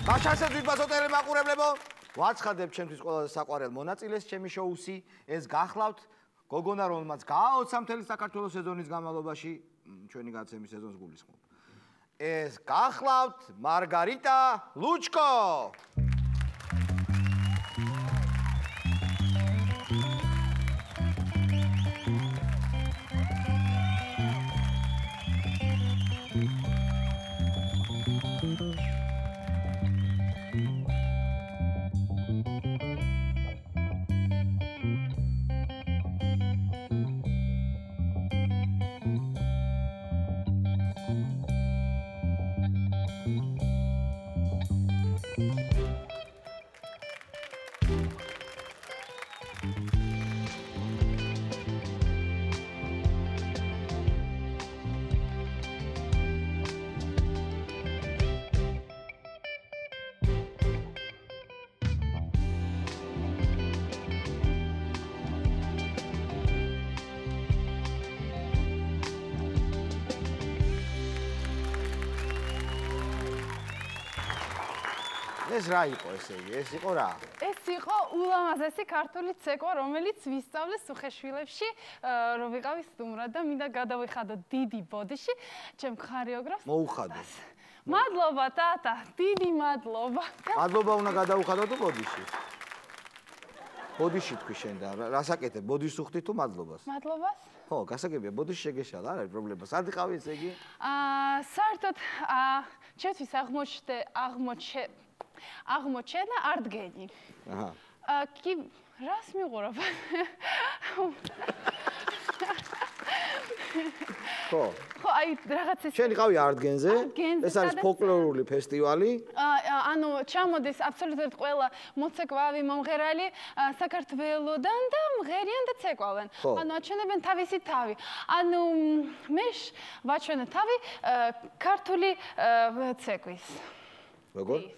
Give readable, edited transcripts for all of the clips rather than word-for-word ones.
გაშასეთ ვიბაზო ტელემაყურებლებო, ვაცხადებ ჩემთვის ყველაზე საყვარელ მონაწილეს ჩემი შოუსი, ეს გახლავთ გოგონა, რომელმაც გააოცა მთელი საქართველოს სეზონის განმავლობაში, ჩვენი გადაცემის სეზონს გულისხმობ. ეს გახლავთ მარგარიტა ლუჩკო. ეს რა იყო ესე იგი? ეს იყო რა? ეს იყო ულამაზესი ქართული ცეკვა, რომელიც ვისწავლეს უხეშვილებში, რომ ვიყავი სტუმრად და მინდა გადავიხადო დიდი ბოდიში, ჩემ ქორეოგრაფს. მოუხადო. მადლობა ტატა, დიდი მადლობა. მადლობა უნდა გადავუხადო თუ ბოდიში? ბოდიში თქვი შენ და რასაკეთებ? ბოდიშს უხდი თუ მადლობას? მადლობას. ხო, გასაგებია, ბოდიში შეგეშალა, არ არის პრობლემა. სად იყავი ესე იგი? საერთოდ ჩემთვის აღმოჩენა ардგენი. აჰა. კი, რას მიყურებ? ხო. ხო, აი რაღაც ეს შენ იყავი ардგენზე? ეს არის ფოლკლორული ფესტივალი. ანუ ჩამოდის აბსოლუტურად ყველა მოცეკვავი, მომღერალი საქართველოდან და მღერიან და ცეკვავენ. ანუ აჩვენებენ თავისი თავი. ანუ მე ვაჩვენე თავი ქართული ცეკვის. როგორ?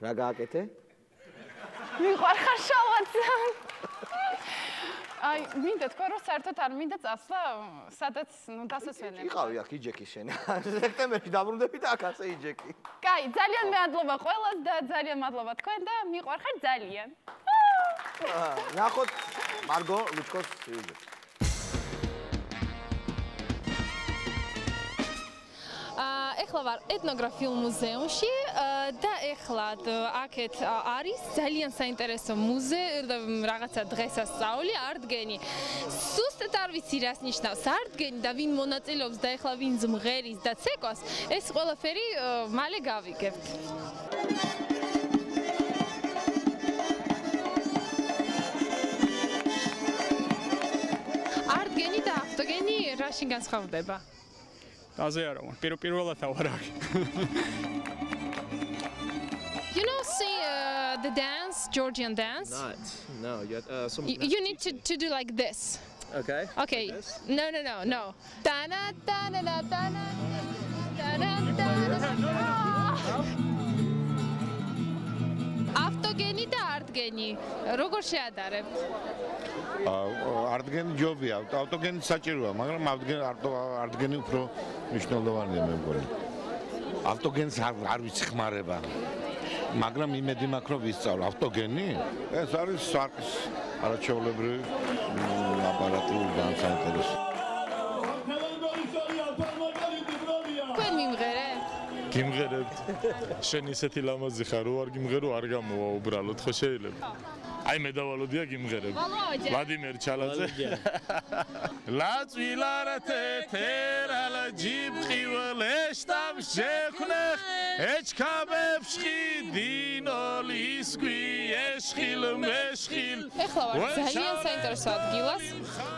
რა გააკეთე? მიყვარხარ შალვაცან. აი, მინდა თქვა, რომ საერთოდ არ მინდა წასვლა, სადაც დასასვენებ. იყავი აქ იჯექი შენ. სექტემბერში დაბრუნდები და აქ ასე იჯექი. კაი, ძალიან მადლობა ყველას და ძალიან მადლობა თქვენ და მიყვარხარ ძალიან. ნახოთ მარგო ლუჩკოს ვიდეო. ეხლა ვარ ეთნოგრაფიულ მუზეუმში და ეხლა აქეთ არის ძალიან საინტერესო რაღაცა დღესასწაული, ардგენი. სუსტად არ ვიცი რას ნიშნავს ардგენი და ვინ მონაწილეობს და ეხლა ვინ ზმღერის და ცეკვას, ეს ყველაფერი მალე გავიგებთ. ардგენი და ავტოგენი რაში განსხვავდება? Აზე არა ვარ, პირველად ვარ აქ. You know, see the dance, Georgian dance? No, you need to do like this. Okay. Okay. Like this? No. Da-na, da-na, da-na, da-na, da-na. ავტოგენი და ардგენი, როგორ შეადარებთ? ардგენი ჯობია, ავტოგენი საჭიროა, მაგრამ ардგენი უფრო მნიშვნელოვანია მე მგონი. ავტოგენს არ ვიცი ხმარება. მაგრამ იმედი მაქვს რომ ვისწავლო ავტოგენი, ეს არის სარკის არაჩვეულებრივი აპარატული განსაინტერესო. თქვენ მიმღერე? გიმღერებთ. შენ ისეთი ლამაზი ხარ, რო არ გიმღერო არ გამოვა უბრალოდ, ხო შეიძლება? აი მე დავალოდია გიმღერებ. ვლადიმერ ჩალაძე. ლაწვილარათე თერალა ჯიბყივლეშტამ შეხნეხ ეჩქაბებში დინოლის გვიეშხილ მეშხილ. ეხლა ვარ ძალიან საინტერესო ადგილას.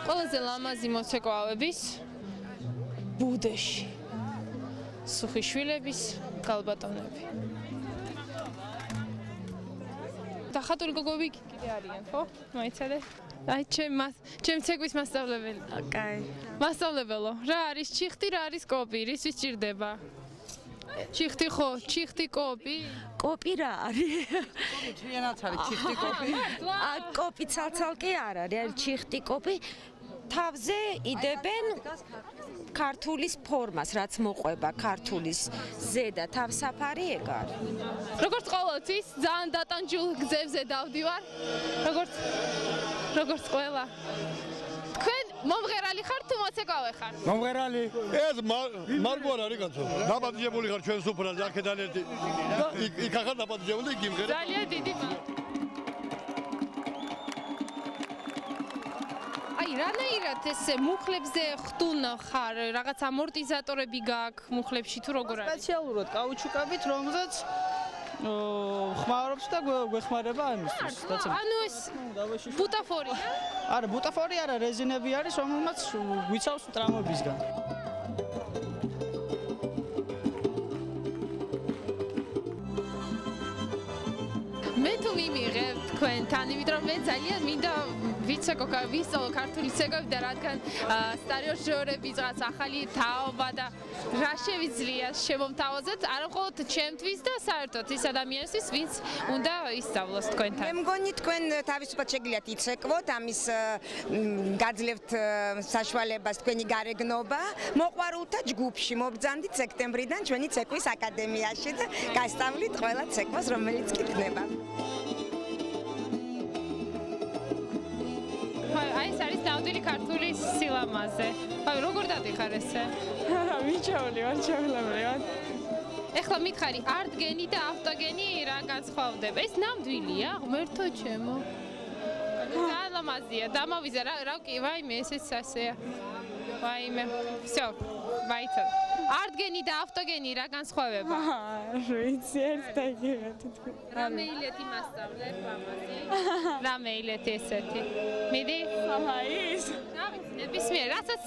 ყველაზე ლამაზი მოცეკვავების ბუდეში. სუხიშვილების გალბატონები. და ხატური გოგოები კიდე არიან, ხო? მოიცადე? აი ჩემ ცეკვის მასწავლებელი. კაი. მასწავლებელო, რა არის ჩიხტი, რა არის კოპი, რისთვის ჭირდება? ჩიხტი ხო, ჩიხტი კოპი? კოპი რა არის? კოპი თლიანად არის ჩიხტი კოპი. კოპი ცალ-ცალკე არ არის, არის ჩიხტი კოპი. თავზე იდებენ ქართულის ფორმას, რაც მოყვება ქართულის ზედა თავსაფარი ეგ არის. როგორც ყოველთვის ძალიან დატანჯულ გზებზე დავდივარ. როგორც ყველა. თქვენ მომღერალი ხარ თუ მოცეკვავე ხარ? მომღერალი. ეს მარგო არ არის კაცო. დაპატიჟებული ხარ ჩვენ სუფრაზე აქედან ერთი. და იქ ახლა დაპატიჟებული და გიმღერე. ძალიან დიდი რანაირად ეს მუხლებზე ხტუნა ხარ, რაღაც ამორტიზატორები გაქვს მუხლებში თუ როგორ არის? სპეციალურად კაუჩუკებით, რომელზეც ხმარობს და გვეხმარება ამისთვის. ანუ ეს ბუტაფორია? არა, ბუტაფორი არა, რეზინები არის, რომელმაც გვიცავს ტრამვებისგან. მე თუ მიმიღებ თქვენთან, იმიტომ რომ მე ძალიან მინდა ვისწავლო ქართული ცეკვები და რადგან სტარიოჟორები რაღაც ახალი თაობა და რა შევიძლია შემომთავაზოთ, არა მხოლოდ ჩემთვის და საერთოდ ის ადამიანისთვის, ვინც უნდა ისწავლოს თქვენთან. მე მგონი თქვენ თავისუფლად შეგიძლიათ იცეკვოთ, ამის გაძლევთ საშუალებას თქვენი გარეგნობა. მოყვარულთა ჯგუფში მობრძანდით სექტემბრიდან ჩვენი ცეკვის აკადემიაში და გასწავლით ყველა ცეკვას, რომელიც კი გქნება. აი ეს არის ნამდვილი ქართული სილამაზე. აი როგორ დადიხარ ესე? მიჩეული ვარ, ჩავლებული ვარ. ეხლა მითხარი, არტგენი და ავტოგენი რა განსხვავდება? ეს ნამდვილია, ღმერთო ჩემო. ძალიან ლამაზია, დამავიზა რა კი, ვაიმე, ესეც ასეა. ვაიმე. всё, ვაიცო. არტგენი და ავტოგენი რა განსხვავება? ვიცი, ერთად თქვი. რა მეილეთი მასწავლებ ამაზე? რა მეილეთი ესეთი? მიდი? სამაის. რა ვიცი, ნებისმიერ, რასაც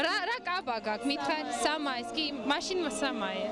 რა კაბა გაქვს, მითხარ, სამაის, კი, მაშინ სამაია.